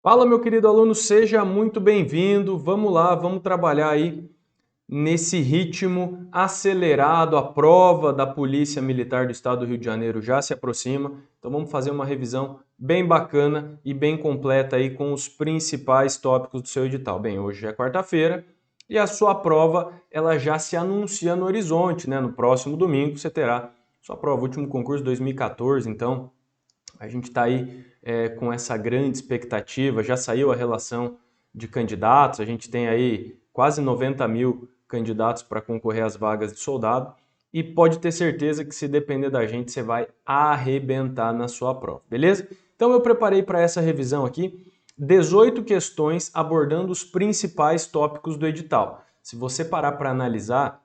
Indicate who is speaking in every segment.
Speaker 1: Fala, meu querido aluno, seja muito bem-vindo. Vamos lá, vamos trabalhar aí nesse ritmo acelerado. A prova da Polícia Militar do Estado do Rio de Janeiro já se aproxima, então vamos fazer uma revisão bem bacana e bem completa aí com os principais tópicos do seu edital. Bem, hoje é quarta-feira e a sua prova ela já se anuncia no horizonte, né? No próximo domingo você terá sua prova, último concurso 2014, então a gente está aí com essa grande expectativa, já saiu a relação de candidatos, a gente tem aí quase 90 mil candidatos para concorrer às vagas de soldado e pode ter certeza que se depender da gente você vai arrebentar na sua prova, beleza? Então eu preparei para essa revisão aqui 18 questões abordando os principais tópicos do edital. Se você parar para analisar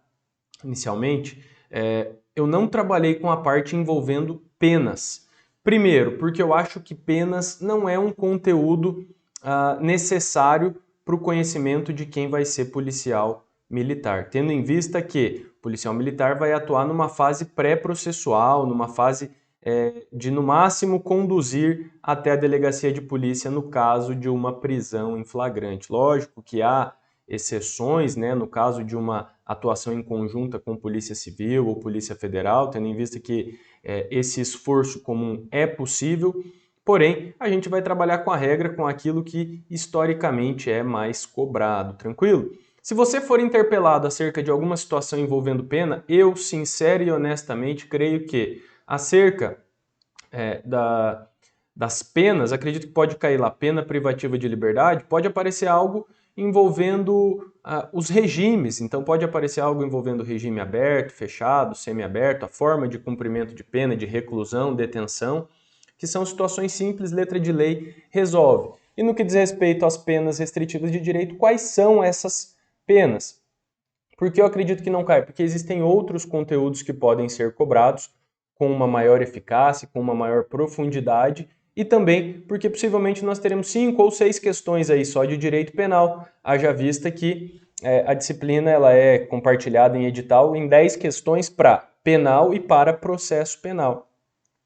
Speaker 1: inicialmente, eu não trabalhei com a parte envolvendo penas. Primeiro, porque eu acho que penas não é um conteúdo necessário para o conhecimento de quem vai ser policial militar, tendo em vista que o policial militar vai atuar numa fase pré-processual, numa fase de, no máximo, conduzir até a delegacia de polícia no caso de uma prisão em flagrante. Lógico que há exceções, né, no caso de uma atuação em conjunta com Polícia Civil ou Polícia Federal, tendo em vista que esse esforço comum é possível, porém, a gente vai trabalhar com a regra, com aquilo que historicamente é mais cobrado, tranquilo? Se você for interpelado acerca de alguma situação envolvendo pena, eu, sincero e honestamente, creio que acerca das penas, acredito que pode cair lá pena privativa de liberdade, pode aparecer algo envolvendo os regimes. Então pode aparecer algo envolvendo regime aberto, fechado, semiaberto, a forma de cumprimento de pena, de reclusão, detenção, que são situações simples, letra de lei resolve. E no que diz respeito às penas restritivas de direito, quais são essas penas? Porque eu acredito que não cai, porque existem outros conteúdos que podem ser cobrados com uma maior eficácia, com uma maior profundidade, e também porque possivelmente nós teremos 5 ou 6 questões aí só de direito penal, haja vista que a disciplina ela é compartilhada em edital em 10 questões para penal e para processo penal.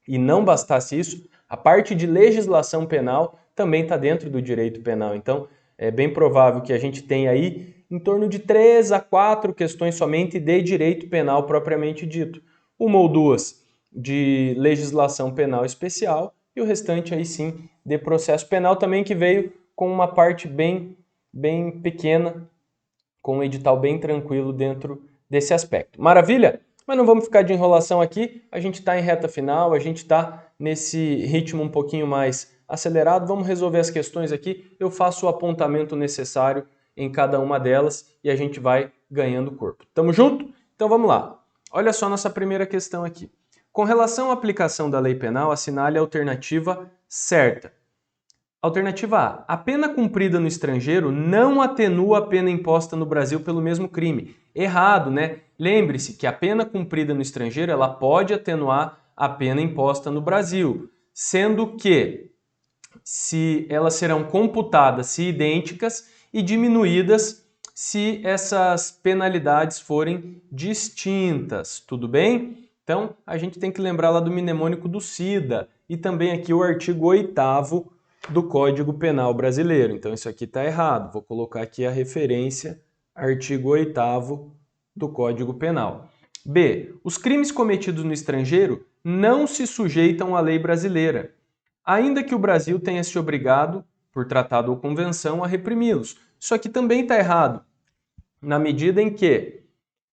Speaker 1: E não bastasse isso, a parte de legislação penal também está dentro do direito penal. Então, é bem provável que a gente tenha aí em torno de 3 a 4 questões somente de direito penal propriamente dito. Uma ou duas de legislação penal especial e o restante aí sim de processo penal também, que veio com uma parte bem pequena, com um edital bem tranquilo dentro desse aspecto. Maravilha? Mas não vamos ficar de enrolação aqui, a gente está em reta final, a gente está nesse ritmo um pouquinho mais acelerado, vamos resolver as questões aqui, eu faço o apontamento necessário em cada uma delas e a gente vai ganhando corpo. Tamo junto? Então vamos lá. Olha só nossa primeira questão aqui. Com relação à aplicação da lei penal, assinale a alternativa certa. Alternativa A. A pena cumprida no estrangeiro não atenua a pena imposta no Brasil pelo mesmo crime. Errado, né? Lembre-se que a pena cumprida no estrangeiro ela pode atenuar a pena imposta no Brasil, sendo que se elas serão computadas se idênticas e diminuídas se essas penalidades forem distintas, tudo bem? Então, a gente tem que lembrar lá do mnemônico do SIDA e também aqui o artigo 8º do Código Penal Brasileiro. Então, isso aqui está errado. Vou colocar aqui a referência, artigo 8º do Código Penal. B. Os crimes cometidos no estrangeiro não se sujeitam à lei brasileira, ainda que o Brasil tenha se obrigado, por tratado ou convenção, a reprimi-los. Isso aqui também está errado, na medida em que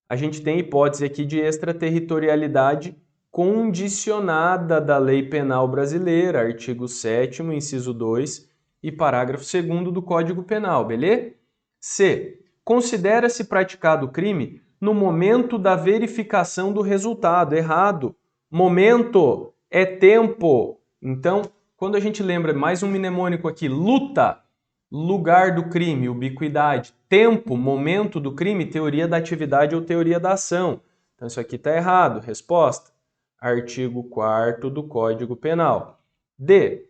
Speaker 1: a gente tem hipótese aqui de extraterritorialidade condicionada da lei penal brasileira, artigo 7º, inciso 2 e parágrafo 2º do Código Penal, beleza? C. Considera-se praticado o crime no momento da verificação do resultado. Errado. Momento é tempo. Então, quando a gente lembra mais um mnemônico aqui, luta, lugar do crime, ubiquidade, tempo, momento do crime, teoria da atividade ou teoria da ação. Então isso aqui está errado. Resposta: artigo 4º do Código Penal. D.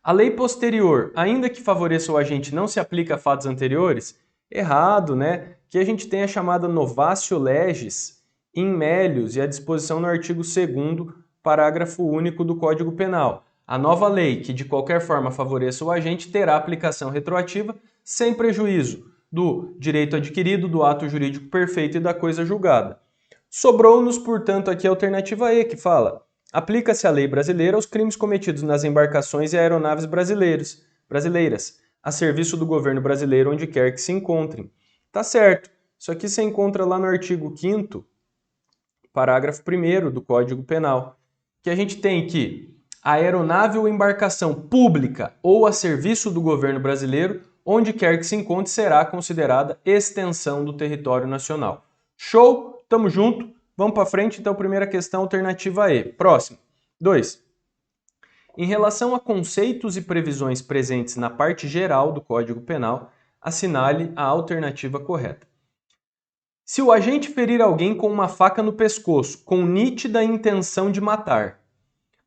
Speaker 1: A lei posterior, ainda que favoreça o agente, não se aplica a fatos anteriores? Errado, né? Que a gente tem a chamada novatio legis in melius e a disposição no artigo 2º, parágrafo único do Código Penal. A nova lei, que de qualquer forma favoreça o agente, terá aplicação retroativa sem prejuízo do direito adquirido, do ato jurídico perfeito e da coisa julgada. Sobrou-nos, portanto, aqui a alternativa E, que fala: aplica-se a lei brasileira aos crimes cometidos nas embarcações e aeronaves brasileiras, a serviço do governo brasileiro onde quer que se encontrem. Tá certo. Isso aqui você encontra lá no artigo 5º, parágrafo 1º do Código Penal, que a gente tem que a aeronave ou embarcação pública ou a serviço do governo brasileiro, onde quer que se encontre, será considerada extensão do território nacional. Show? Tamo junto? Vamos para frente, então, primeira questão, alternativa E. Próximo. 2. Em relação a conceitos e previsões presentes na parte geral do Código Penal, assinale a alternativa correta. Se o agente ferir alguém com uma faca no pescoço, com nítida intenção de matar,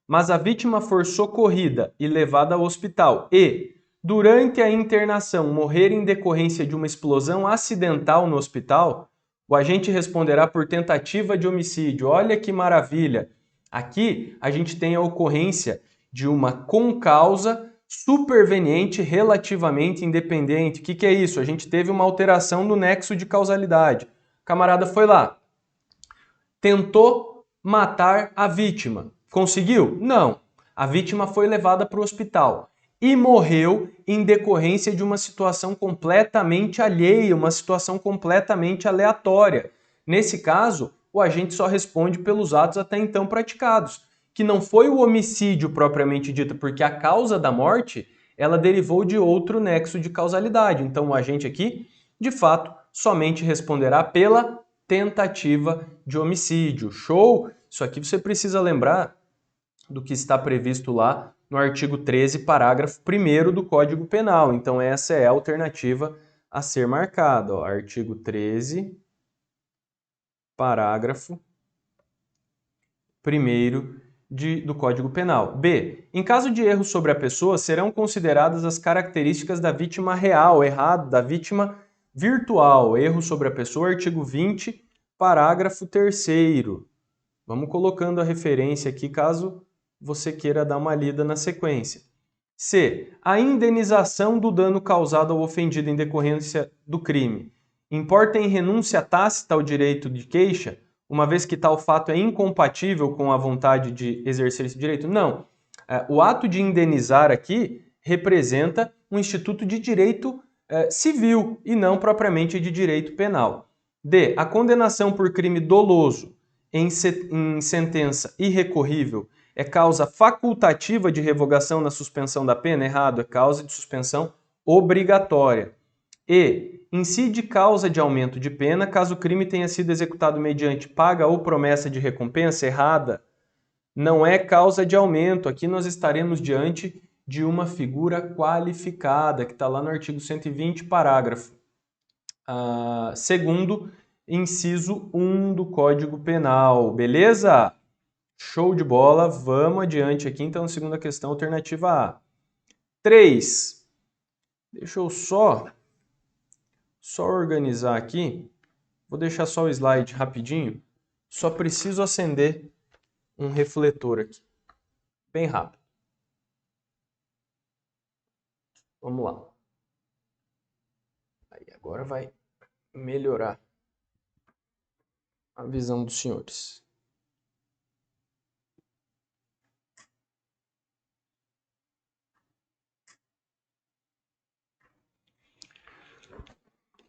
Speaker 1: mas a vítima for socorrida e levada ao hospital e, durante a internação, morrer em decorrência de uma explosão acidental no hospital, o agente responderá por tentativa de homicídio. Olha que maravilha! Aqui a gente tem a ocorrência de uma concausa superveniente relativamente independente. O que é isso? A gente teve uma alteração no nexo de causalidade. O camarada foi lá, tentou matar a vítima. Conseguiu? Não. A vítima foi levada para o hospital e morreu em decorrência de uma situação completamente alheia, uma situação completamente aleatória. Nesse caso, o agente só responde pelos atos até então praticados, que não foi o homicídio propriamente dito, porque a causa da morte, ela derivou de outro nexo de causalidade. Então, o agente aqui, de fato, somente responderá pela tentativa de homicídio. Show? Isso aqui você precisa lembrar do que está previsto lá no artigo 13, parágrafo 1º do Código Penal. Então, essa é a alternativa a ser marcada. Ó, artigo 13, parágrafo 1º do Código Penal. B. Em caso de erro sobre a pessoa, serão consideradas as características da vítima real, errado, da vítima virtual. Erro sobre a pessoa, artigo 20, parágrafo 3º. Vamos colocando a referência aqui, caso você queira dar uma lida na sequência. C. A indenização do dano causado ao ofendido em decorrência do crime. Importa em renúncia tácita ao direito de queixa, uma vez que tal fato é incompatível com a vontade de exercer esse direito? Não. O ato de indenizar aqui representa um instituto de direito civil e não propriamente de direito penal. D. A condenação por crime doloso em sentença irrecorrível é causa facultativa de revogação na suspensão da pena? Errado, é causa de suspensão obrigatória. E. Incide causa de aumento de pena caso o crime tenha sido executado mediante paga ou promessa de recompensa? Errada. Não é causa de aumento. Aqui nós estaremos diante de uma figura qualificada, que está lá no artigo 120, parágrafo 2º, inciso 1 do Código Penal. Beleza? Show de bola. Vamos adiante aqui. Então, segunda questão, alternativa A. 3. Deixa eu só organizar aqui. Vou deixar só o slide rapidinho. Só preciso acender um refletor aqui. Bem rápido. Vamos lá. Aí, agora vai melhorar a visão dos senhores.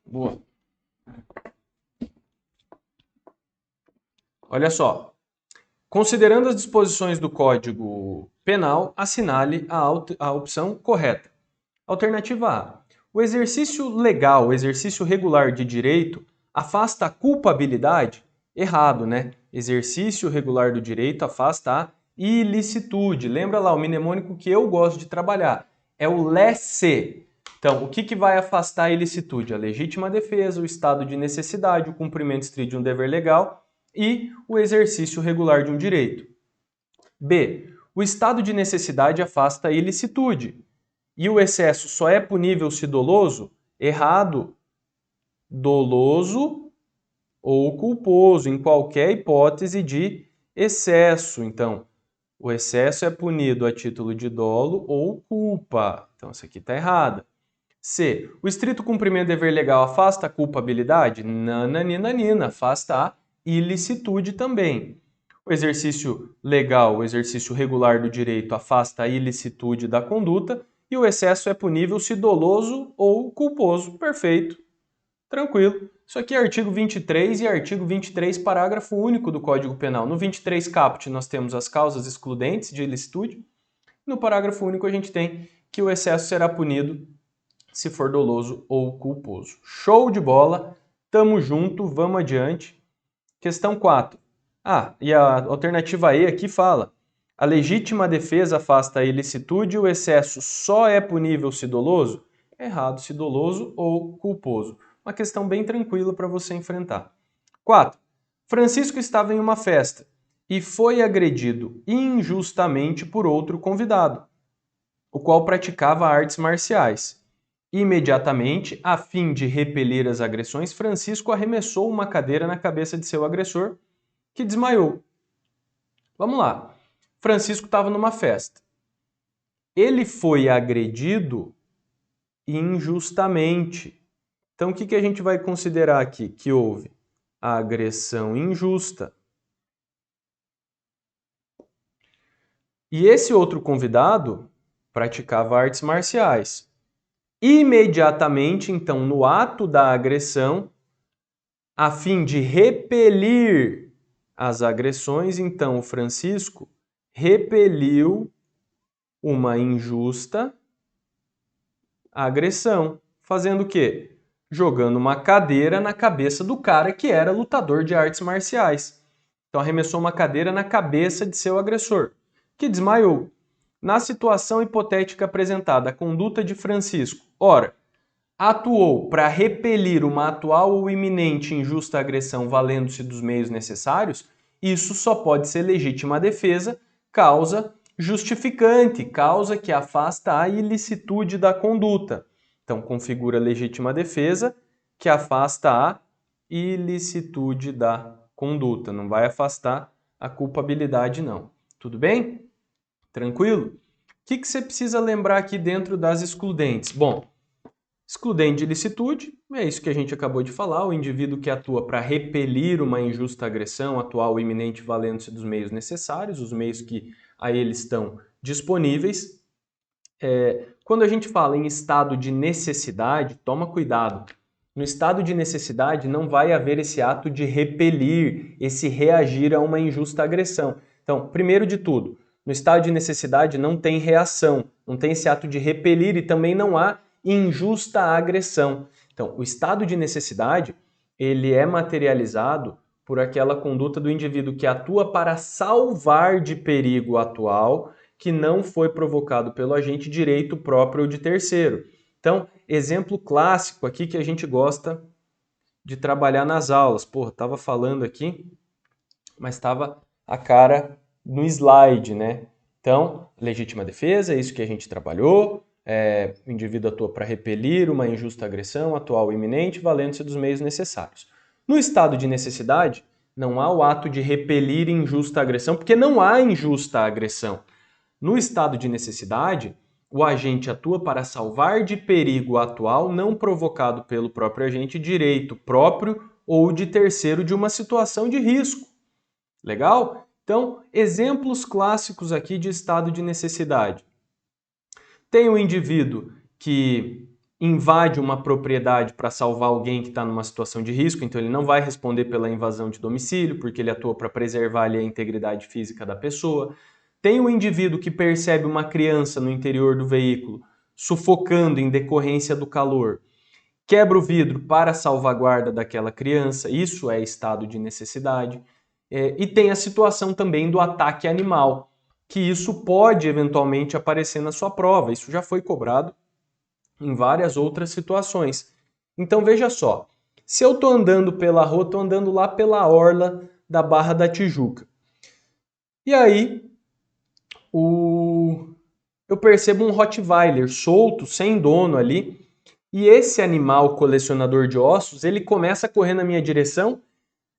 Speaker 1: Boa. Olha só. Considerando as disposições do Código Penal, assinale a opção correta. Alternativa A. O exercício legal, o exercício regular de direito afasta a culpabilidade? Errado, né? Exercício regular do direito afasta a ilicitude. Lembra lá o mnemônico que eu gosto de trabalhar? É o lesse. Então, o que vai afastar a ilicitude? A legítima defesa, o estado de necessidade, o cumprimento estrito de um dever legal e o exercício regular de um direito. B. O estado de necessidade afasta a ilicitude. E o excesso só é punível se doloso? Errado. Doloso ou culposo, em qualquer hipótese de excesso. Então, O excesso é punido a título de dolo ou culpa. Então, isso aqui está errado. C. O estrito cumprimento do dever legal afasta a culpabilidade? Nananina, afasta a ilicitude também. O exercício legal, o exercício regular do direito afasta a ilicitude da conduta e o excesso é punível se doloso ou culposo. Perfeito. Tranquilo. Isso aqui é artigo 23 e artigo 23, parágrafo único do Código Penal. No 23 caput nós temos as causas excludentes de ilicitude. No parágrafo único a gente tem que o excesso será punido se for doloso ou culposo. Show de bola. Tamo junto, vamos adiante. Questão 4. E a alternativa E aqui fala: a legítima defesa afasta a ilicitude e o excesso só é punível se doloso? Errado, se doloso ou culposo. Uma questão bem tranquila para você enfrentar. 4. Francisco estava em uma festa e foi agredido injustamente por outro convidado, o qual praticava artes marciais. Imediatamente, a fim de repelir as agressões, Francisco arremessou uma cadeira na cabeça de seu agressor, que desmaiou. Vamos lá. Francisco estava numa festa. Ele foi agredido injustamente. Então, o que a gente vai considerar aqui? Que houve a agressão injusta. E esse outro convidado praticava artes marciais. Imediatamente, então, no ato da agressão, a fim de repelir as agressões, então o Francisco repeliu uma injusta agressão. Fazendo o quê? Jogando uma cadeira na cabeça do cara que era lutador de artes marciais. Então arremessou uma cadeira na cabeça de seu agressor, que desmaiou. Na situação hipotética apresentada, a conduta de Francisco, ora, atuou para repelir uma atual ou iminente injusta agressão valendo-se dos meios necessários, isso só pode ser legítima defesa, causa justificante, causa que afasta a ilicitude da conduta. Então, configura legítima defesa que afasta a ilicitude da conduta. Não vai afastar a culpabilidade, não. Tudo bem? Tranquilo? O que você precisa lembrar aqui dentro das excludentes? Bom, excludente de ilicitude, é isso que a gente acabou de falar, o indivíduo que atua para repelir uma injusta agressão atual ou iminente valendo-se dos meios necessários, os meios que a ele estão disponíveis. Quando a gente fala em estado de necessidade, toma cuidado. No estado de necessidade não vai haver esse ato de repelir, esse reagir a uma injusta agressão. Então, primeiro de tudo, no estado de necessidade não tem reação, não tem esse ato de repelir e também não há injusta agressão. Então, o estado de necessidade, ele é materializado por aquela conduta do indivíduo que atua para salvar de perigo atual que não foi provocado pelo agente direito próprio ou de terceiro. Então, exemplo clássico aqui que a gente gosta de trabalhar nas aulas. Porra, estava falando aqui, mas estava a cara no slide, né? Então, legítima defesa, é isso que a gente trabalhou. O indivíduo atua para repelir uma injusta agressão atual ou iminente, valendo-se dos meios necessários. No estado de necessidade, não há o ato de repelir injusta agressão, porque não há injusta agressão. No estado de necessidade, o agente atua para salvar de perigo atual não provocado pelo próprio agente direito próprio ou de terceiro de uma situação de risco. Legal? Então, exemplos clássicos aqui de estado de necessidade. Tem um indivíduo que invade uma propriedade para salvar alguém que está numa situação de risco, então ele não vai responder pela invasão de domicílio, porque ele atua para preservar ali a integridade física da pessoa. Tem um indivíduo que percebe uma criança no interior do veículo sufocando em decorrência do calor, quebra o vidro para salvaguarda daquela criança, isso é estado de necessidade. E tem a situação também do ataque animal, que isso pode eventualmente aparecer na sua prova, isso já foi cobrado em várias outras situações. Então veja só, se eu estou andando pela rua, estou andando lá pela orla da Barra da Tijuca, e aí eu percebo um Rottweiler solto, sem dono ali, e esse animal colecionador de ossos, ele começa a correr na minha direção,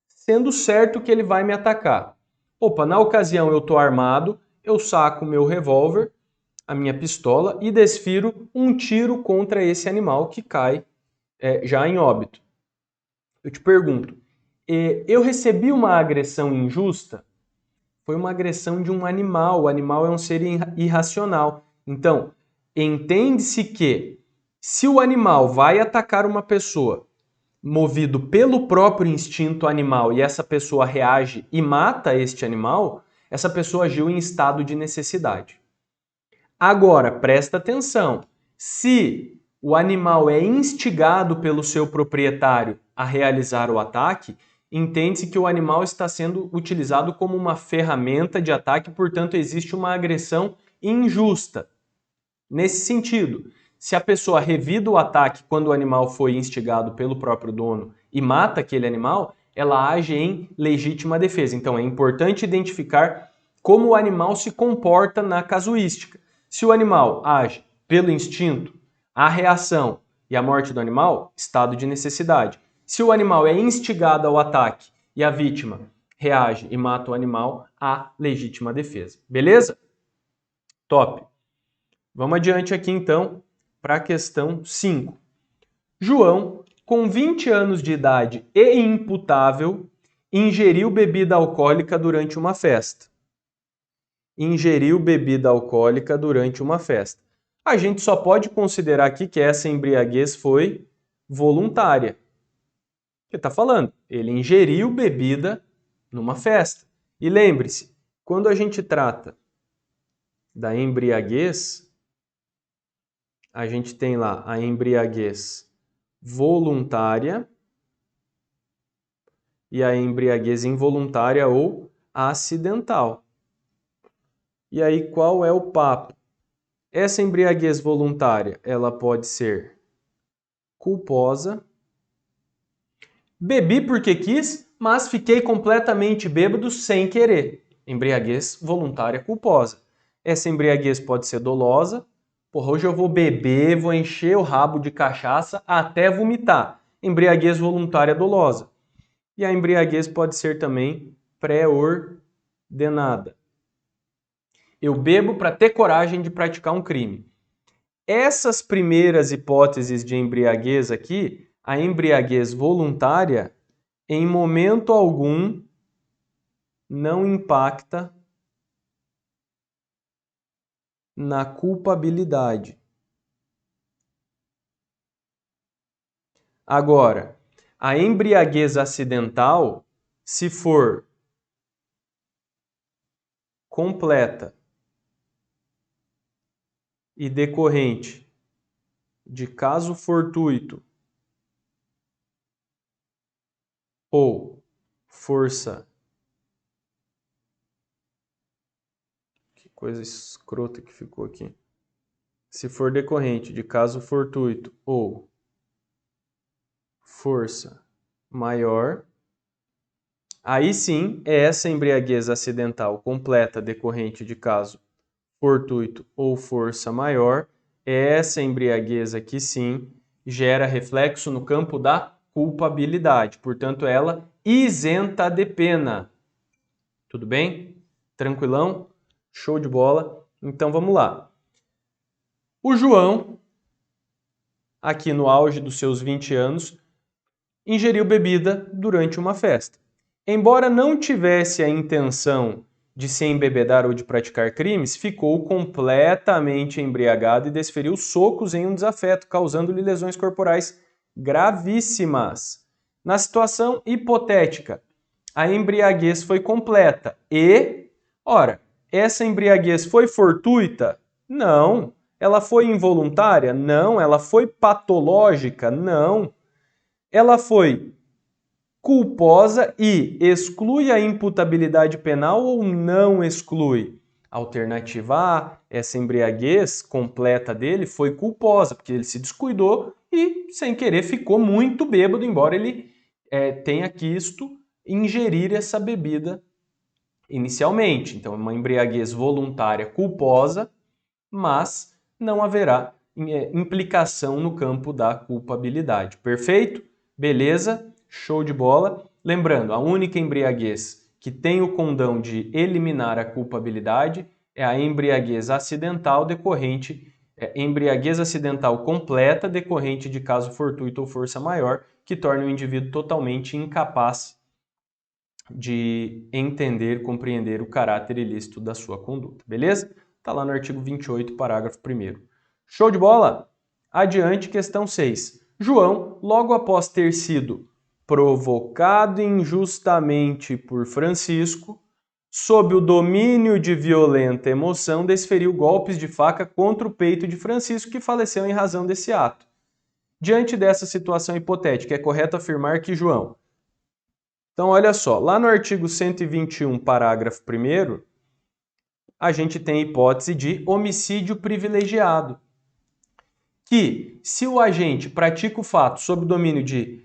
Speaker 1: sendo certo que ele vai me atacar. Opa, na ocasião eu estou armado, eu saco meu revólver, a minha pistola e desfiro um tiro contra esse animal que cai já em óbito. Eu te pergunto, eu recebi uma agressão injusta? Foi uma agressão de um animal. O animal é um ser irracional. Então, entende-se que se o animal vai atacar uma pessoa movido pelo próprio instinto animal e essa pessoa reage e mata este animal, essa pessoa agiu em estado de necessidade. Agora, presta atenção. Se o animal é instigado pelo seu proprietário a realizar o ataque, entende-se que o animal está sendo utilizado como uma ferramenta de ataque, portanto, existe uma agressão injusta. Nesse sentido, se a pessoa revida o ataque quando o animal foi instigado pelo próprio dono e mata aquele animal, ela age em legítima defesa. Então, é importante identificar como o animal se comporta na casuística. Se o animal age pelo instinto, a reação e a morte do animal, estado de necessidade. Se o animal é instigado ao ataque e a vítima reage e mata o animal, há legítima defesa. Beleza? Top! Vamos adiante aqui então para a questão 5. João, com 20 anos de idade e imputável, ingeriu bebida alcoólica durante uma festa. Ingeriu bebida alcoólica durante uma festa. A gente só pode considerar aqui que essa embriaguez foi voluntária. O que está falando? Ele ingeriu bebida numa festa. E lembre-se, quando a gente trata da embriaguez, a gente tem lá a embriaguez voluntária e a embriaguez involuntária ou acidental. E aí, qual é o papo? Essa embriaguez voluntária, ela pode ser culposa. Bebi porque quis, mas fiquei completamente bêbado sem querer. Embriaguez voluntária culposa. Essa embriaguez pode ser dolosa. Porra, hoje eu vou beber, vou encher o rabo de cachaça até vomitar. Embriaguez voluntária dolosa. E a embriaguez pode ser também pré-ordenada. Eu bebo para ter coragem de praticar um crime. Essas primeiras hipóteses de embriaguez aqui, a embriaguez voluntária, em momento algum, não impacta na culpabilidade. Agora, a embriaguez acidental, se for completa e decorrente de caso fortuito ou força. Que coisa escrota que ficou aqui. Se for decorrente de caso fortuito ou força maior, aí sim é essa embriaguez acidental completa decorrente de caso fortuito ou força maior, essa embriaguez aqui sim gera reflexo no campo da culpabilidade, portanto ela isenta de pena. Tudo bem? Tranquilão? Show de bola? Então vamos lá. O João, aqui no auge dos seus 20 anos, ingeriu bebida durante uma festa. Embora não tivesse a intenção de se embebedar ou de praticar crimes, ficou completamente embriagado e desferiu socos em um desafeto, causando-lhe lesões corporais gravíssimas. Na situação hipotética, a embriaguez foi completa e, ora, essa embriaguez foi fortuita? Não. Ela foi involuntária? Não. Ela foi patológica? Não. Ela foi culposa e exclui a imputabilidade penal ou não exclui? Alternativa A, essa embriaguez completa dele foi culposa, porque ele se descuidou e, sem querer, ficou muito bêbado, embora ele tenha quisto ingerir essa bebida inicialmente. Então, é uma embriaguez voluntária culposa, mas não haverá implicação no campo da culpabilidade. Perfeito? Beleza? Show de bola. Lembrando, a única embriaguez que tem o condão de eliminar a culpabilidade é a embriaguez acidental decorrente, embriaguez acidental completa decorrente de caso fortuito ou força maior, que torna o indivíduo totalmente incapaz de entender, compreender o caráter ilícito da sua conduta, beleza? Tá lá no artigo 28, parágrafo 1º. Show de bola? Adiante, questão 6. João, logo após ter sido provocado injustamente por Francisco, sob o domínio de violenta emoção, desferiu golpes de faca contra o peito de Francisco, que faleceu em razão desse ato. Diante dessa situação hipotética, é correto afirmar que João... Então, olha só, lá no artigo 121, parágrafo 1º, a gente tem a hipótese de homicídio privilegiado, que se o agente pratica o fato sob domínio de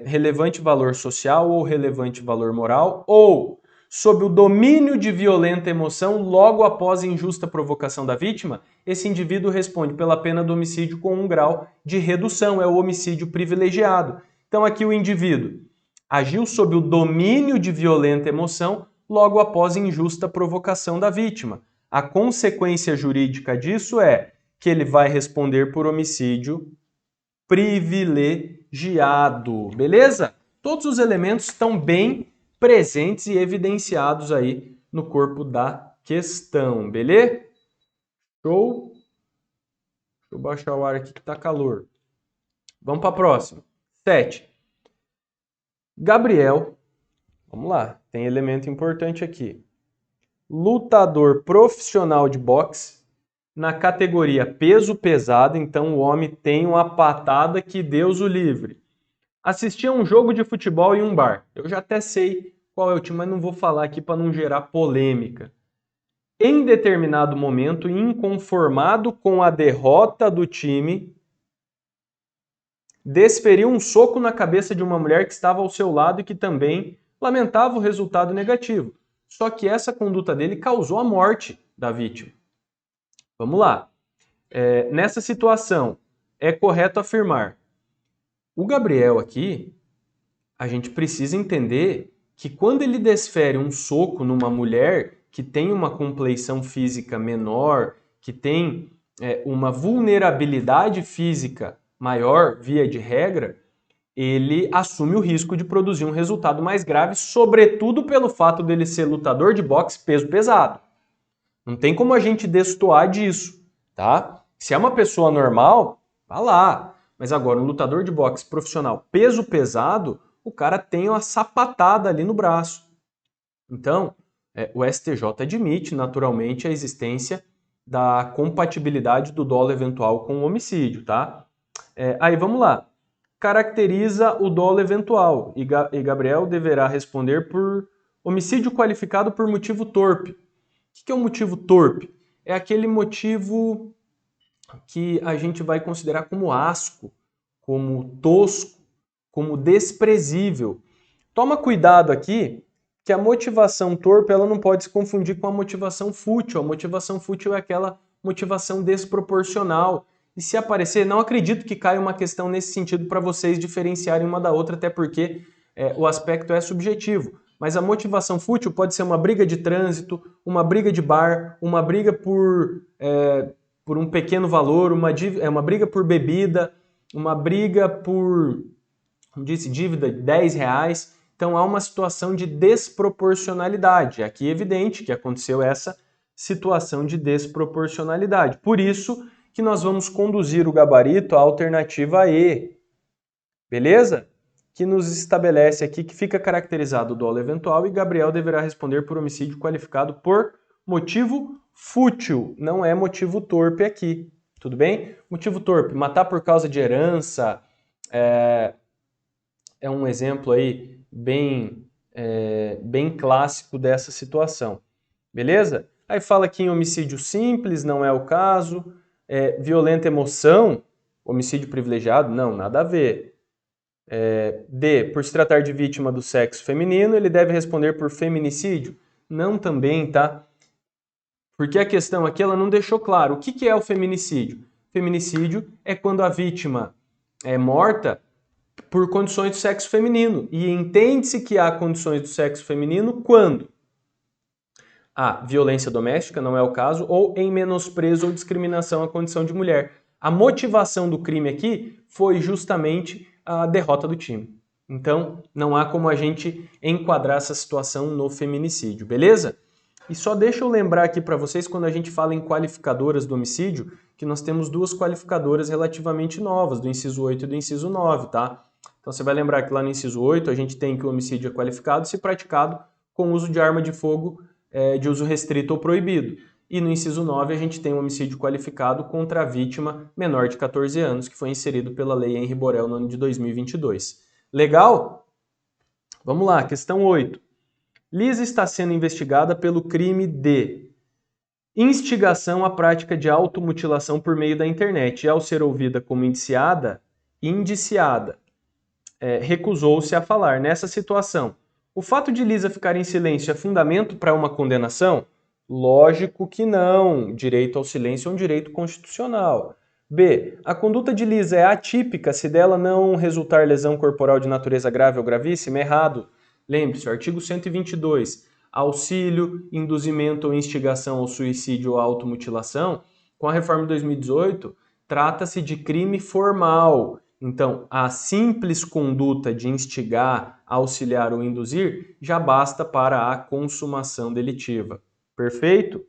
Speaker 1: relevante valor social ou relevante valor moral, ou sob o domínio de violenta emoção logo após injusta provocação da vítima, esse indivíduo responde pela pena do homicídio com 1 grau de redução, é o homicídio privilegiado. Então aqui o indivíduo agiu sob o domínio de violenta emoção logo após injusta provocação da vítima. A consequência jurídica disso é que ele vai responder por homicídio privilegiado, beleza? Todos os elementos estão bem presentes e evidenciados aí no corpo da questão, beleza? Show? Deixa eu baixar o ar aqui que tá calor. Vamos para a próxima. 7. Gabriel, vamos lá, tem elemento importante aqui. Lutador profissional de boxe na categoria peso pesado, então o homem tem uma patada que Deus o livre. Assistia a um jogo de futebol em um bar. Eu já até sei qual é o time, mas não vou falar aqui para não gerar polêmica. Em determinado momento, inconformado com a derrota do time, desferiu um soco na cabeça de uma mulher que estava ao seu lado e que também lamentava o resultado negativo. Só que essa conduta dele causou a morte da vítima. Vamos lá. Nessa situação, é correto afirmar. O Gabriel aqui, a gente precisa entender que quando ele desfere um soco numa mulher que tem uma compleição física menor, que tem uma vulnerabilidade física maior, via de regra, ele assume o risco de produzir um resultado mais grave, sobretudo pelo fato dele ser lutador de boxe peso pesado. Não tem como a gente destoar disso, tá? Se é uma pessoa normal, vá lá. Mas agora, um lutador de boxe profissional peso pesado, o cara tem uma sapatada ali no braço. Então, o STJ admite, naturalmente, a existência da compatibilidade do dolo eventual com o homicídio, tá? Aí, vamos lá. Caracteriza o dolo eventual e Gabriel deverá responder por homicídio qualificado por motivo torpe. O que é um motivo torpe? É aquele motivo que a gente vai considerar como asco, como tosco, como desprezível. Toma cuidado aqui que a motivação torpe ela não pode se confundir com a motivação fútil. A motivação fútil é aquela motivação desproporcional. E se aparecer, não acredito que caia uma questão nesse sentido para vocês diferenciarem uma da outra, até porque o aspecto é subjetivo. Mas a motivação fútil pode ser uma briga de trânsito, uma briga de bar, uma briga por um pequeno valor, uma briga por bebida, uma briga por, como disse, dívida de R$10. Então há uma situação de desproporcionalidade. Aqui é evidente que aconteceu essa situação de desproporcionalidade. Por isso que nós vamos conduzir o gabarito à alternativa E. Beleza? Que nos estabelece aqui que fica caracterizado o dolo eventual e Gabriel deverá responder por homicídio qualificado por motivo fútil, não é motivo torpe aqui, tudo bem? Motivo torpe, matar por causa de herança, é um exemplo aí bem clássico dessa situação, beleza? Aí fala aqui em homicídio simples, não é o caso, violenta emoção, homicídio privilegiado, não, nada a ver. D, por se tratar de vítima do sexo feminino, ele deve responder por feminicídio? Não também, tá? Porque a questão aqui ela não deixou claro. O que é o feminicídio? Feminicídio é quando a vítima é morta por condições do sexo feminino. E entende-se que há condições do sexo feminino quando A. Violência doméstica, não é o caso, ou em menosprezo ou discriminação à condição de mulher. A motivação do crime aqui foi justamente a derrota do time. Então, não há como a gente enquadrar essa situação no feminicídio, beleza? E só deixa eu lembrar aqui para vocês, quando a gente fala em qualificadoras do homicídio, que nós temos duas qualificadoras relativamente novas, do inciso 8 e do inciso 9, tá? Então você vai lembrar que lá no inciso 8 a gente tem que o homicídio é qualificado se praticado com uso de arma de fogo de uso restrito ou proibido. E no inciso 9 a gente tem o homicídio qualificado contra a vítima menor de 14 anos, que foi inserido pela Lei Henri Borel no ano de 2022. Legal? Vamos lá, questão 8. Lisa está sendo investigada pelo crime de instigação à prática de automutilação por meio da internet e, ao ser ouvida como indiciada, recusou-se a falar. Nessa situação, o fato de Lisa ficar em silêncio é fundamento para uma condenação? Lógico que não. Direito ao silêncio é um direito constitucional. B. A conduta de Lisa é atípica se dela não resultar lesão corporal de natureza grave ou gravíssima? Errado. Lembre-se, o artigo 122, auxílio, induzimento ou instigação ao suicídio ou automutilação, com a reforma de 2018, trata-se de crime formal. Então, a simples conduta de instigar, auxiliar ou induzir já basta para a consumação delitiva. Perfeito?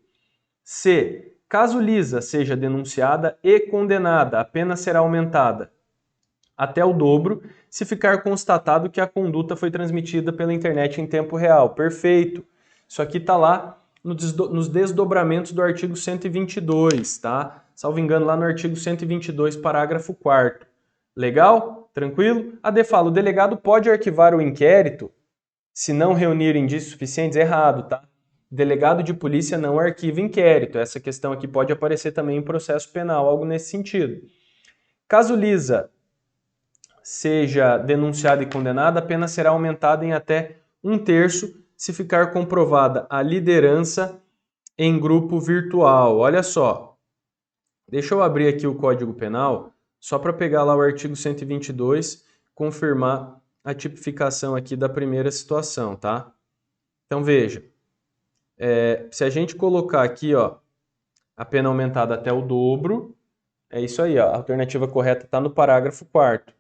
Speaker 1: C. Caso Lisa seja denunciada e condenada, a pena será aumentada até o dobro se ficar constatado que a conduta foi transmitida pela internet em tempo real. Perfeito. Isso aqui está lá nos desdobramentos do artigo 122, tá? Salvo engano, lá no artigo 122, parágrafo 4º. Legal? Tranquilo? A D fala, o delegado pode arquivar o inquérito se não reunir indícios suficientes? Errado, tá? Delegado de polícia não arquiva inquérito. Essa questão aqui pode aparecer também em processo penal, algo nesse sentido. Caso Lisa seja denunciada e condenada, a pena será aumentada em até 1/3 se ficar comprovada a liderança em grupo virtual. Olha só, deixa eu abrir aqui o Código Penal, só para pegar lá o artigo 122, confirmar a tipificação aqui da primeira situação, tá? Então veja, se a gente colocar aqui, ó, a pena aumentada até o dobro, é isso aí, ó, a alternativa correta está no parágrafo 4º.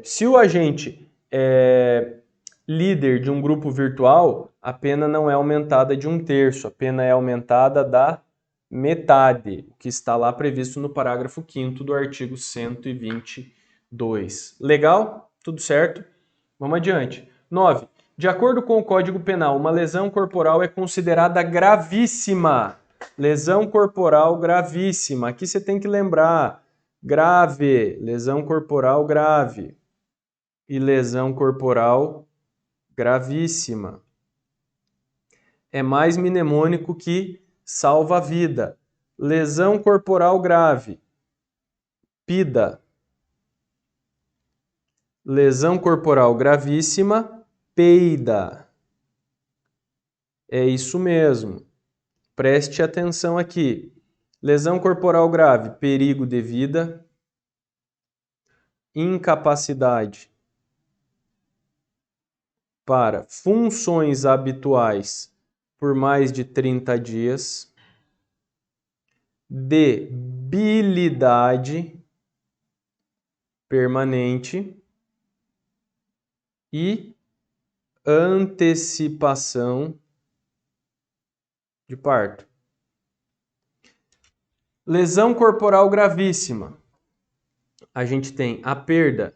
Speaker 1: Se o agente é líder de um grupo virtual, a pena não é aumentada de 1/3, a pena é aumentada da metade, o que está lá previsto no parágrafo 5º do artigo 122. Legal? Tudo certo? Vamos adiante. 9. De acordo com o Código Penal, uma lesão corporal é considerada gravíssima. Lesão corporal gravíssima. Aqui você tem que lembrar. Grave, lesão corporal grave e lesão corporal gravíssima. É mais mnemônico que salva a vida. Lesão corporal grave, PIDA. Lesão corporal gravíssima, peida. É isso mesmo. Preste atenção aqui. Lesão corporal grave, perigo de vida, incapacidade para funções habituais por mais de 30 dias, debilidade permanente e antecipação de parto. Lesão corporal gravíssima. A gente tem a perda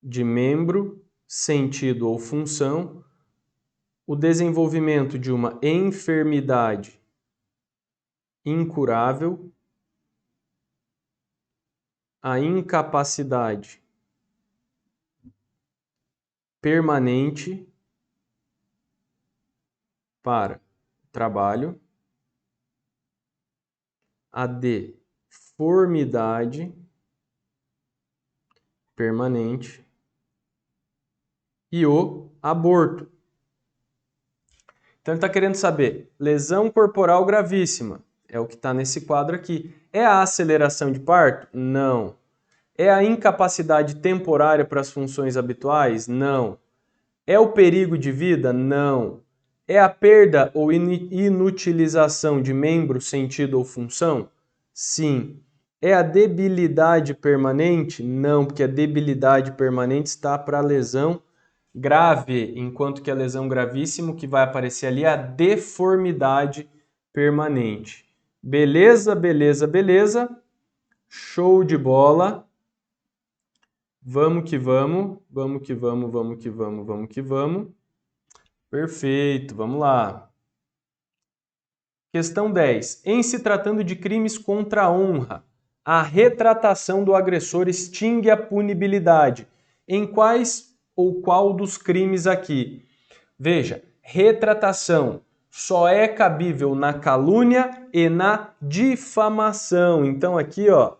Speaker 1: de membro, sentido ou função, o desenvolvimento de uma enfermidade incurável, a incapacidade permanente para trabalho, a deformidade permanente e o aborto. Então ele está querendo saber, lesão corporal gravíssima, é o que está nesse quadro aqui. É a aceleração de parto? Não. É a incapacidade temporária para as funções habituais? Não. É o perigo de vida? Não. É a perda ou inutilização de membro, sentido ou função? Sim. É a debilidade permanente? Não, porque a debilidade permanente está para a lesão grave, enquanto que a lesão gravíssima, que vai aparecer ali é a deformidade permanente. Beleza, beleza, beleza. Show de bola. Vamos que vamos, vamos que vamos, vamos que vamos, vamos que vamos. Perfeito, vamos lá. Questão 10. Em se tratando de crimes contra a honra, a retratação do agressor extingue a punibilidade. Em quais ou qual dos crimes aqui? Veja, retratação só é cabível na calúnia e na difamação. Então aqui, ó,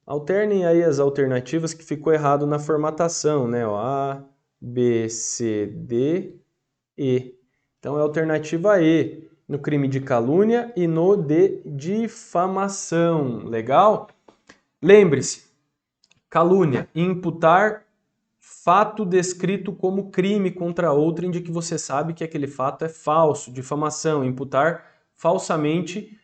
Speaker 1: alternem aí as alternativas que ficou errado na formatação, né? Ó, A, B, C, D, E. Então é a alternativa E, no crime de calúnia e no de difamação. Legal? Lembre-se, calúnia, imputar fato descrito como crime contra outrem de que você sabe que aquele fato é falso. Difamação, imputar falsamente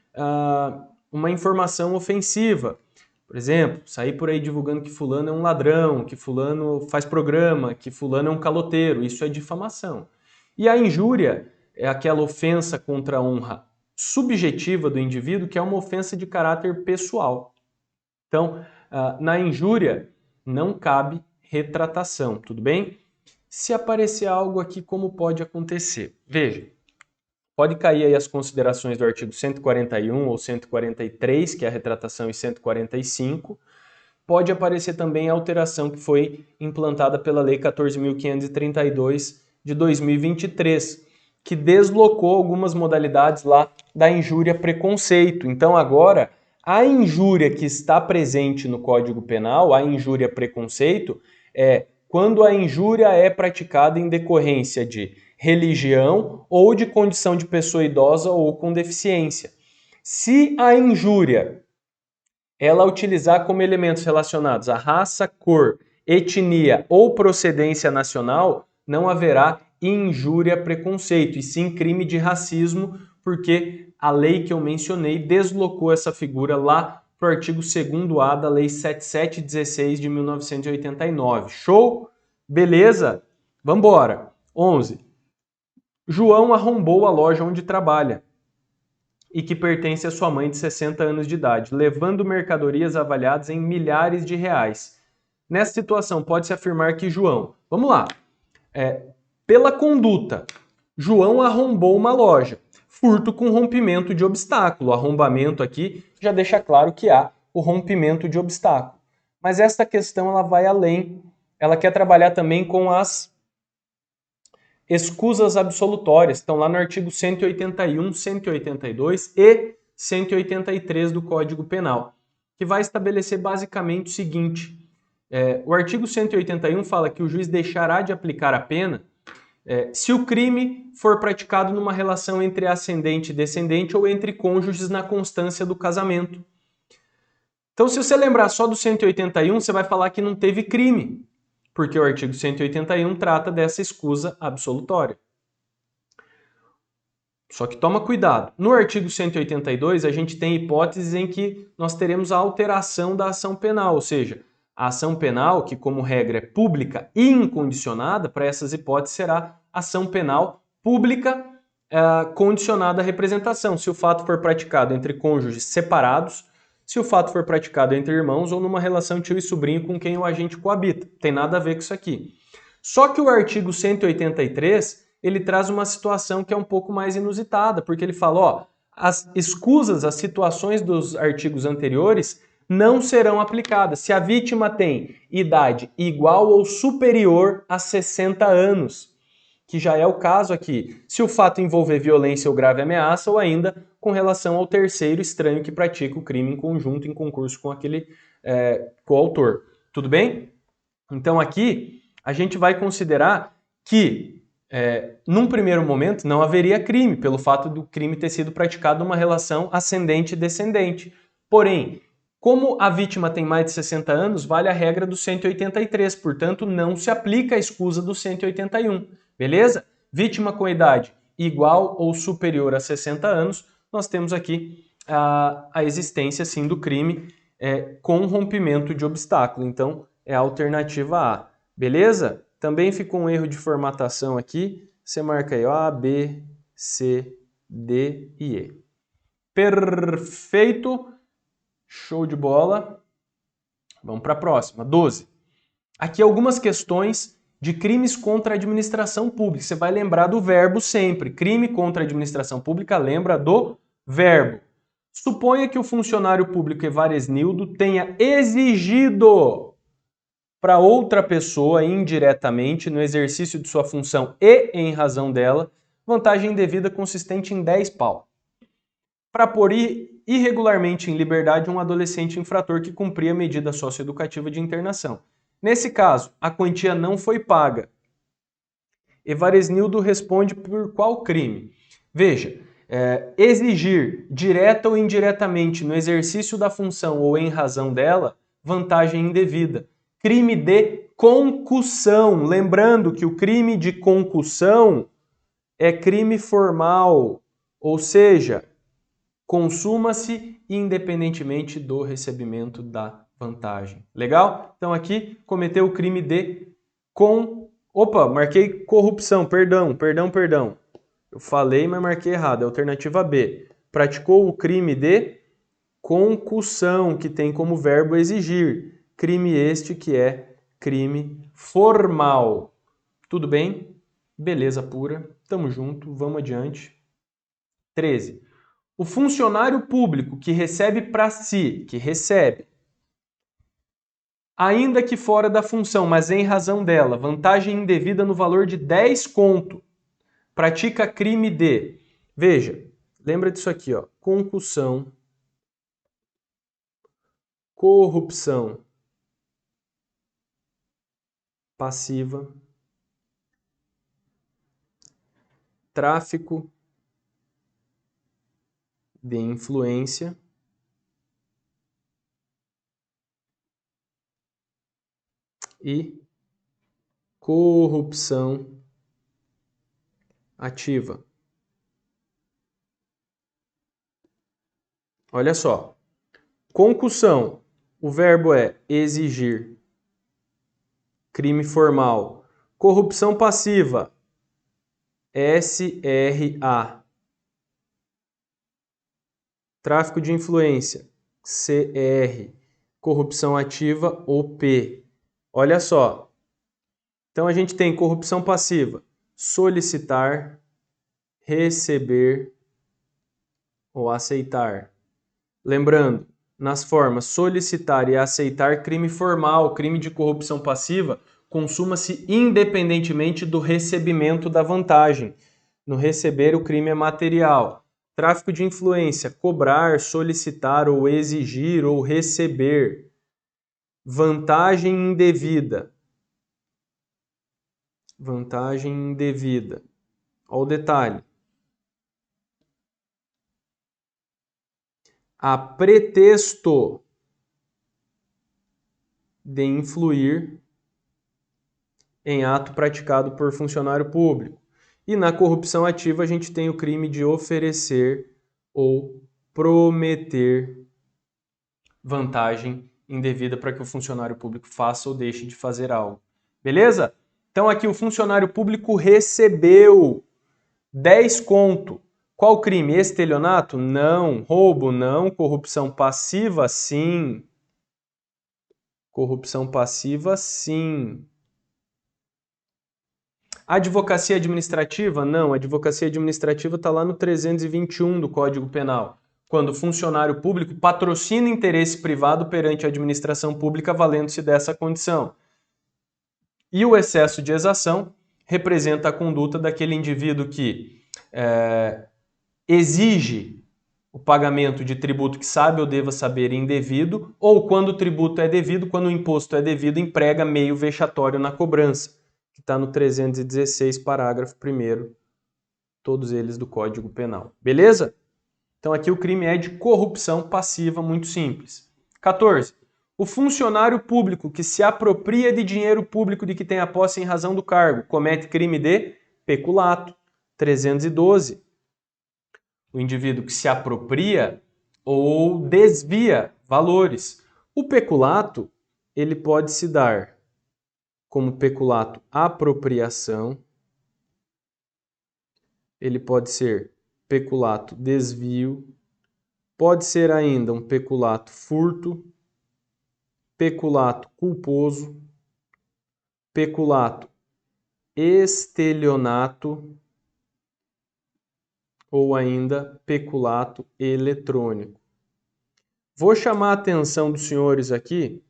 Speaker 1: uma informação ofensiva. Por exemplo, sair por aí divulgando que fulano é um ladrão, que fulano faz programa, que fulano é um caloteiro. Isso é difamação. E a injúria é aquela ofensa contra a honra subjetiva do indivíduo, que é uma ofensa de caráter pessoal. Então, na injúria não cabe retratação, tudo bem? Se aparecer algo aqui, como pode acontecer? Veja, pode cair aí as considerações do artigo 141 ou 143, que é a retratação, e 145. Pode aparecer também a alteração que foi implantada pela Lei 14.532 de 2023, que deslocou algumas modalidades lá da injúria preconceito. Então agora, a injúria que está presente no Código Penal, a injúria preconceito, é quando a injúria é praticada em decorrência de religião ou de condição de pessoa idosa ou com deficiência. Se a injúria ela utilizar como elementos relacionados a raça, cor, etnia ou procedência nacional, não haverá injúria preconceito, e sim crime de racismo, porque a lei que eu mencionei deslocou essa figura lá para o artigo 2º-A da Lei 7716 de 1989. Show? Beleza? Vambora. 11. João arrombou a loja onde trabalha e que pertence à sua mãe de 60 anos de idade, levando mercadorias avaliadas em milhares de reais. Nessa situação, pode-se afirmar que João... Vamos lá. Pela conduta, João arrombou uma loja. Furto com rompimento de obstáculo. O arrombamento aqui já deixa claro que há o rompimento de obstáculo. Mas esta questão ela vai além. Ela quer trabalhar também com as escusas absolutórias. Estão lá no artigo 181, 182 e 183 do Código Penal, que vai estabelecer basicamente o seguinte. O artigo 181 fala que o juiz deixará de aplicar a pena se o crime for praticado numa relação entre ascendente e descendente ou entre cônjuges na constância do casamento. Então, se você lembrar só do 181, você vai falar que não teve crime, porque o artigo 181 trata dessa escusa absolutória. Só que toma cuidado. No artigo 182, a gente tem hipóteses em que nós teremos a alteração da ação penal, ou seja, a ação penal, que como regra é pública e incondicionada, para essas hipóteses será ação penal pública condicionada à representação, se o fato for praticado entre cônjuges separados, se o fato for praticado entre irmãos ou numa relação tio e sobrinho com quem o agente coabita. Tem nada a ver com isso aqui. Só que o artigo 183, ele traz uma situação que é um pouco mais inusitada, porque ele fala, ó, as escusas, as situações dos artigos anteriores não serão aplicadas se a vítima tem idade igual ou superior a 60 anos, que já é o caso aqui, se o fato envolver violência ou grave ameaça, ou ainda com relação ao terceiro estranho que pratica o crime em conjunto, em concurso com aquele coautor. Tudo bem? Então aqui a gente vai considerar que, num primeiro momento, não haveria crime, pelo fato do crime ter sido praticado numa relação ascendente e descendente. Porém, como a vítima tem mais de 60 anos, vale a regra do 183, portanto, não se aplica a escusa do 181. Beleza? Vítima com idade igual ou superior a 60 anos, nós temos aqui a existência, sim, do crime com rompimento de obstáculo. Então, é a alternativa A. Beleza? Também ficou um erro de formatação aqui. Você marca aí, ó, A, B, C, D e E. Perfeito! Show de bola! Vamos para a próxima. 12. Aqui algumas questões de crimes contra a administração pública. Você vai lembrar do verbo sempre. Crime contra a administração pública, lembra do verbo. Suponha que o funcionário público Evaresnildo tenha exigido para outra pessoa, indiretamente, no exercício de sua função e em razão dela, vantagem indevida consistente em 10 pau, para pôr irregularmente em liberdade um adolescente infrator que cumpria a medida socioeducativa de internação. Nesse caso, a quantia não foi paga. Evaresnildo responde por qual crime? Veja, exigir, direta ou indiretamente, no exercício da função ou em razão dela, vantagem indevida. Crime de concussão. Lembrando que o crime de concussão é crime formal, ou seja, consuma-se independentemente do recebimento da vantagem. Legal? Então aqui cometeu o crime de Opa, marquei corrupção, perdão. Eu falei, mas marquei errado, é a alternativa B. Praticou o crime de concussão, que tem como verbo exigir. Crime este que é crime formal. Tudo bem? Beleza pura. Tamo junto, vamos adiante. 13. O funcionário público que recebe para si, ainda que fora da função, mas em razão dela, vantagem indevida no valor de 10 conto, pratica crime de, veja, lembra disso aqui, ó, concussão, corrupção passiva, tráfico de influência e corrupção ativa. Olha só, concussão, o verbo é exigir, crime formal. Corrupção passiva, SRA. Tráfico de influência, CR. Corrupção ativa, OP. Olha só. Então a gente tem corrupção passiva, solicitar, receber ou aceitar. Lembrando, nas formas solicitar e aceitar, crime formal, crime de corrupção passiva, consuma-se independentemente do recebimento da vantagem. No receber, o crime é material. Tráfico de influência, cobrar, solicitar ou exigir ou receber. Vantagem indevida. Vantagem indevida. Olha o detalhe. A pretexto de influir em ato praticado por funcionário público. E na corrupção ativa a gente tem o crime de oferecer ou prometer vantagem indevida para que o funcionário público faça ou deixe de fazer algo. Beleza? Então aqui o funcionário público recebeu 10 conto. Qual crime? Estelionato? Não. Roubo? Não. Corrupção passiva? Sim. Corrupção passiva? Sim. Advocacia administrativa? Não. Advocacia administrativa está lá no 321 do Código Penal, quando o funcionário público patrocina interesse privado perante a administração pública valendo-se dessa condição. E o excesso de exação representa a conduta daquele indivíduo que exige o pagamento de tributo que sabe ou deva saber indevido, ou quando o tributo é devido, quando o imposto é devido, emprega meio vexatório na cobrança, que está no 316, parágrafo 1º, todos eles do Código Penal. Beleza? Então aqui o crime é de corrupção passiva, muito simples. 14. O funcionário público que se apropria de dinheiro público de que tem a posse em razão do cargo comete crime de peculato. 312. O indivíduo que se apropria ou desvia valores. O peculato, ele pode se dar como peculato apropriação, ele pode ser peculato desvio, pode ser ainda um peculato furto, peculato culposo, peculato estelionato ou ainda peculato eletrônico. Vou chamar a atenção dos senhores aqui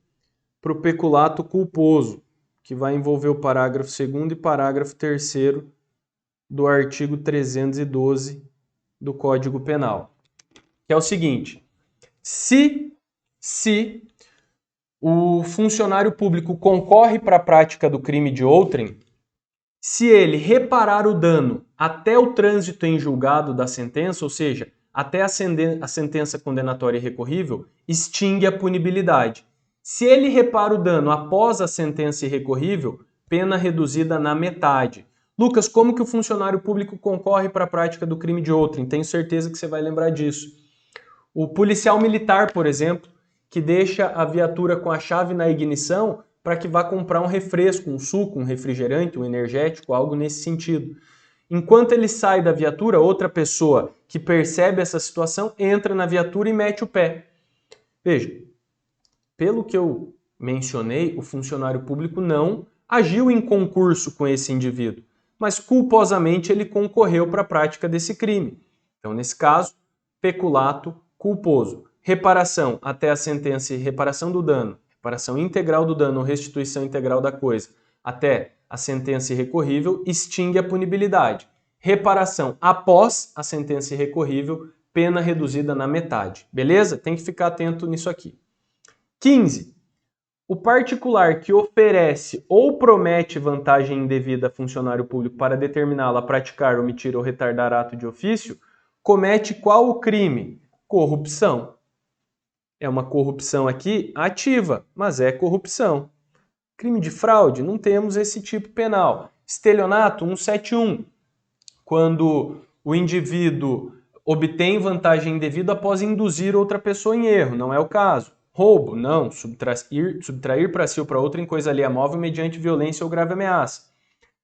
Speaker 1: para o peculato culposo, que vai envolver o parágrafo 2º e parágrafo 3º do artigo 312 do Código Penal, que é o seguinte: se o funcionário público concorre para a prática do crime de outrem, se ele reparar o dano até o trânsito em julgado da sentença, ou seja, até a sentença condenatória irrecorrível, extingue a punibilidade. Se ele repara o dano após a sentença irrecorrível, pena reduzida na metade. Lucas, como que o funcionário público concorre para a prática do crime de outrem? Tenho certeza que você vai lembrar disso. O policial militar, por exemplo, que deixa a viatura com a chave na ignição para que vá comprar um refresco, um suco, um refrigerante, um energético, algo nesse sentido. Enquanto ele sai da viatura, outra pessoa que percebe essa situação entra na viatura e mete o pé. Veja, pelo que eu mencionei, o funcionário público não agiu em concurso com esse indivíduo, mas culposamente ele concorreu para a prática desse crime. Então, nesse caso, peculato culposo. Reparação até a sentença e reparação do dano, reparação integral do dano ou restituição integral da coisa, até a sentença irrecorrível, extingue a punibilidade. Reparação após a sentença irrecorrível, pena reduzida na metade. Beleza? Tem que ficar atento nisso aqui. 15. O particular que oferece ou promete vantagem indevida a funcionário público para determiná-lo a praticar, omitir ou retardar ato de ofício, comete qual o crime? Corrupção. É uma corrupção aqui ativa, mas é corrupção. Crime de fraude, não temos esse tipo penal. Estelionato, 171. Quando o indivíduo obtém vantagem indevida após induzir outra pessoa em erro, não é o caso. Roubo, não. Subtrair para si ou para outra em coisa alheia móvel mediante violência ou grave ameaça.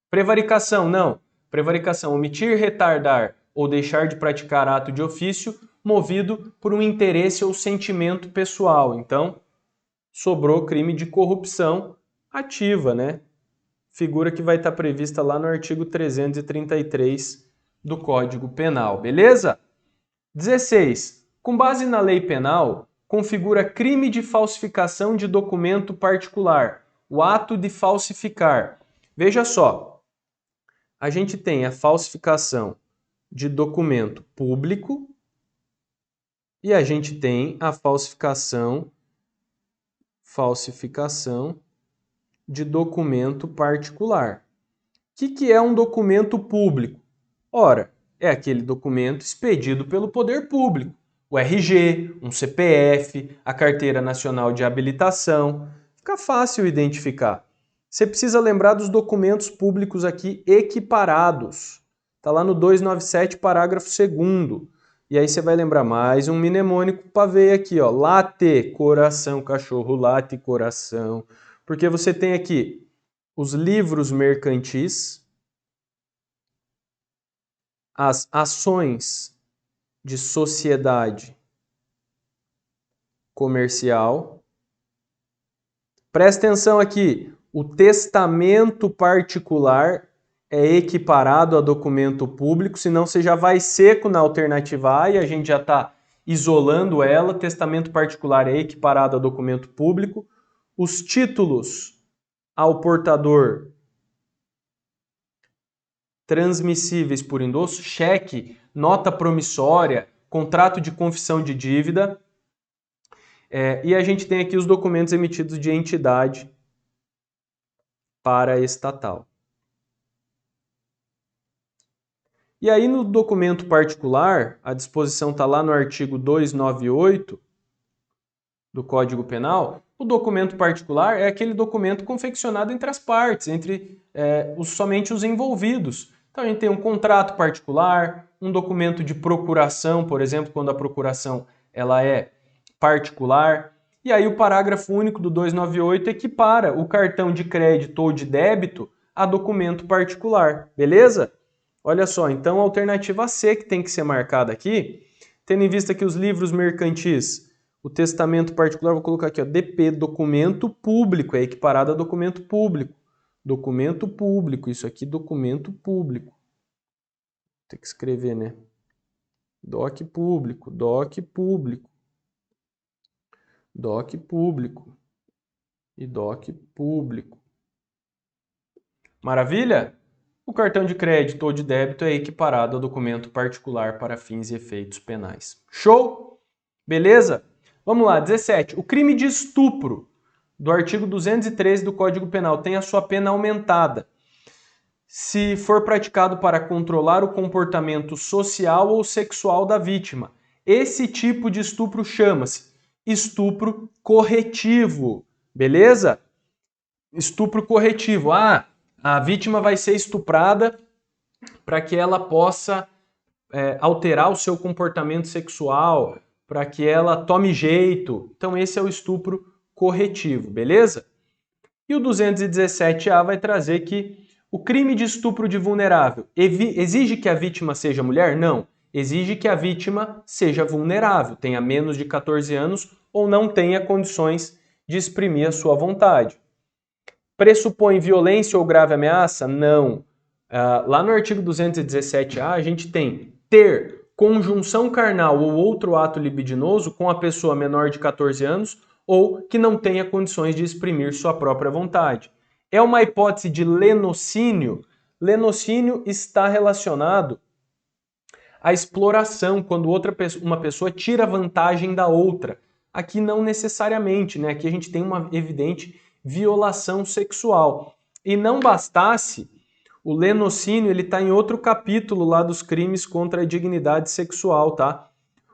Speaker 1: Prevaricação, não. Prevaricação, omitir, retardar ou deixar de praticar ato de ofício movido por um interesse ou sentimento pessoal. Então, sobrou crime de corrupção ativa, né? Figura que vai estar prevista lá no artigo 333 do Código Penal, beleza? 16. Com base na lei penal, configura crime de falsificação de documento particular, o ato de falsificar. Veja só, a gente tem a falsificação de documento público e a gente tem a falsificação de documento particular. O que é um documento público? Ora, é aquele documento expedido pelo poder público. O RG, um CPF, a Carteira Nacional de Habilitação. Fica fácil identificar. Você precisa lembrar dos documentos públicos aqui equiparados. Está lá no 297, parágrafo 2º. E aí você vai lembrar mais um mnemônico para ver aqui, ó, late, coração, cachorro, late, coração. Porque você tem aqui os livros mercantis, as ações de sociedade comercial. Presta atenção aqui, o testamento particular é equiparado a documento público, senão você já vai seco na alternativa A e a gente já está isolando ela. Testamento particular é equiparado a documento público. Os títulos ao portador transmissíveis por endosso, cheque, nota promissória, contrato de confissão de dívida. E a gente tem aqui os documentos emitidos de entidade paraestatal. E aí no documento particular, a disposição está lá no artigo 298 do Código Penal. O documento particular é aquele documento confeccionado entre as partes, entre somente os envolvidos. Então a gente tem um contrato particular, um documento de procuração, por exemplo, quando a procuração ela é particular. E aí o parágrafo único do 298 equipara o cartão de crédito ou de débito a documento particular, beleza? Olha só, então a alternativa C que tem que ser marcada aqui, tendo em vista que os livros mercantis, o testamento particular, vou colocar aqui, ó, DP, documento público, é equiparado a documento público. Documento público, isso aqui, documento público. Tem que escrever, né? DOC público, DOC público, DOC público e DOC público. Maravilha? O cartão de crédito ou de débito é equiparado a documento particular para fins e efeitos penais. Show? Beleza? Vamos lá, 17. O crime de estupro do artigo 213 do Código Penal tem a sua pena aumentada se for praticado para controlar o comportamento social ou sexual da vítima. Esse tipo de estupro chama-se estupro corretivo, beleza? Estupro corretivo. Ah, a vítima vai ser estuprada para que ela possa alterar o seu comportamento sexual, para que ela tome jeito. Então esse é o estupro corretivo, beleza? E o 217A vai trazer que o crime de estupro de vulnerável exige que a vítima seja mulher? Não. Exige que a vítima seja vulnerável, tenha menos de 14 anos ou não tenha condições de exprimir a sua vontade. Pressupõe violência ou grave ameaça? Não. Lá no artigo 217A, a gente tem ter conjunção carnal ou outro ato libidinoso com a pessoa menor de 14 anos ou que não tenha condições de exprimir sua própria vontade. É uma hipótese de lenocínio? Lenocínio está relacionado à exploração, quando uma pessoa tira vantagem da outra. Aqui não necessariamente, né? Aqui a gente tem uma evidente violação sexual. E não bastasse, o lenocínio ele está em outro capítulo lá dos crimes contra a dignidade sexual, tá?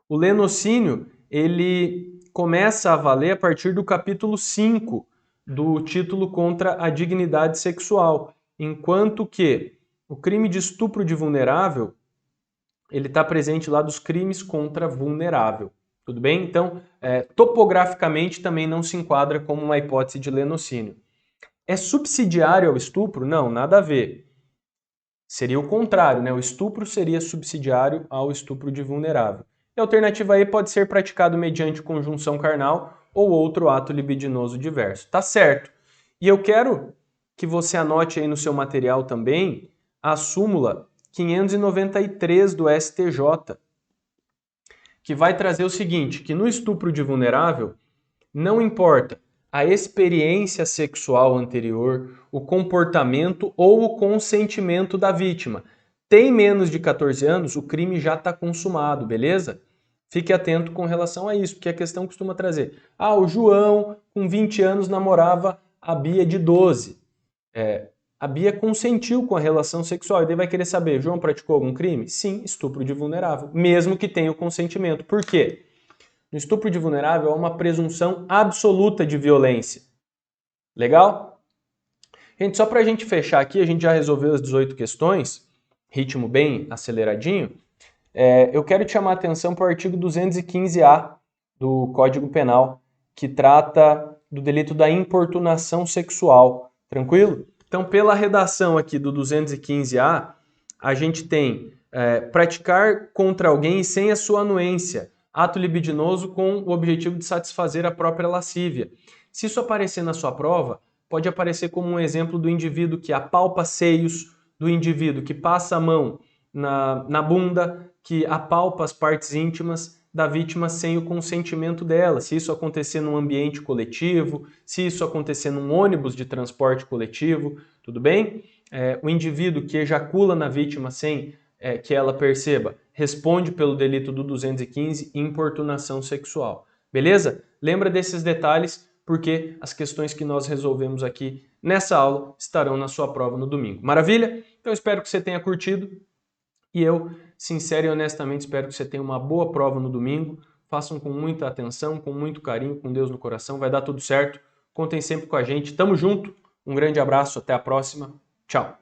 Speaker 1: O lenocínio ele começa a valer a partir do capítulo 5 do título contra a dignidade sexual, enquanto que o crime de estupro de vulnerável ele está presente lá dos crimes contra vulnerável. Tudo bem? Então, topograficamente também não se enquadra como uma hipótese de lenocínio. É subsidiário ao estupro? Não, nada a ver. Seria o contrário, né? O estupro seria subsidiário ao estupro de vulnerável. E a alternativa E pode ser praticado mediante conjunção carnal ou outro ato libidinoso diverso. Tá certo. E eu quero que você anote aí no seu material também a súmula 593 do STJ, que vai trazer o seguinte, que no estupro de vulnerável, não importa a experiência sexual anterior, o comportamento ou o consentimento da vítima. Tem menos de 14 anos, o crime já está consumado, beleza? Fique atento com relação a isso, porque a questão costuma trazer. Ah, o João, com 20 anos, namorava a Bia de 12. A Bia consentiu com a relação sexual, e daí vai querer saber, João praticou algum crime? Sim, estupro de vulnerável, mesmo que tenha o consentimento. Por quê? No estupro de vulnerável há uma presunção absoluta de violência. Legal? Gente, só para a gente fechar aqui, a gente já resolveu as 18 questões, ritmo bem aceleradinho. Eu quero te chamar a atenção para o artigo 215A do Código Penal, que trata do delito da importunação sexual. Tranquilo? Então, pela redação aqui do 215A, a gente tem praticar contra alguém sem a sua anuência, ato libidinoso com o objetivo de satisfazer a própria lascívia. Se isso aparecer na sua prova, pode aparecer como um exemplo do indivíduo que apalpa seios, do indivíduo que passa a mão na bunda, que apalpa as partes íntimas da vítima sem o consentimento dela. Se isso acontecer num ambiente coletivo, se isso acontecer num ônibus de transporte coletivo, tudo bem? O indivíduo que ejacula na vítima sem que ela perceba, responde pelo delito do 215, importunação sexual. Beleza? Lembra desses detalhes, porque as questões que nós resolvemos aqui nessa aula estarão na sua prova no domingo. Maravilha? Então espero que você tenha curtido e eu, sincero e honestamente, espero que você tenha uma boa prova no domingo. Façam com muita atenção, com muito carinho, com Deus no coração. Vai dar tudo certo. Contem sempre com a gente. Tamo junto. Um grande abraço. Até a próxima. Tchau.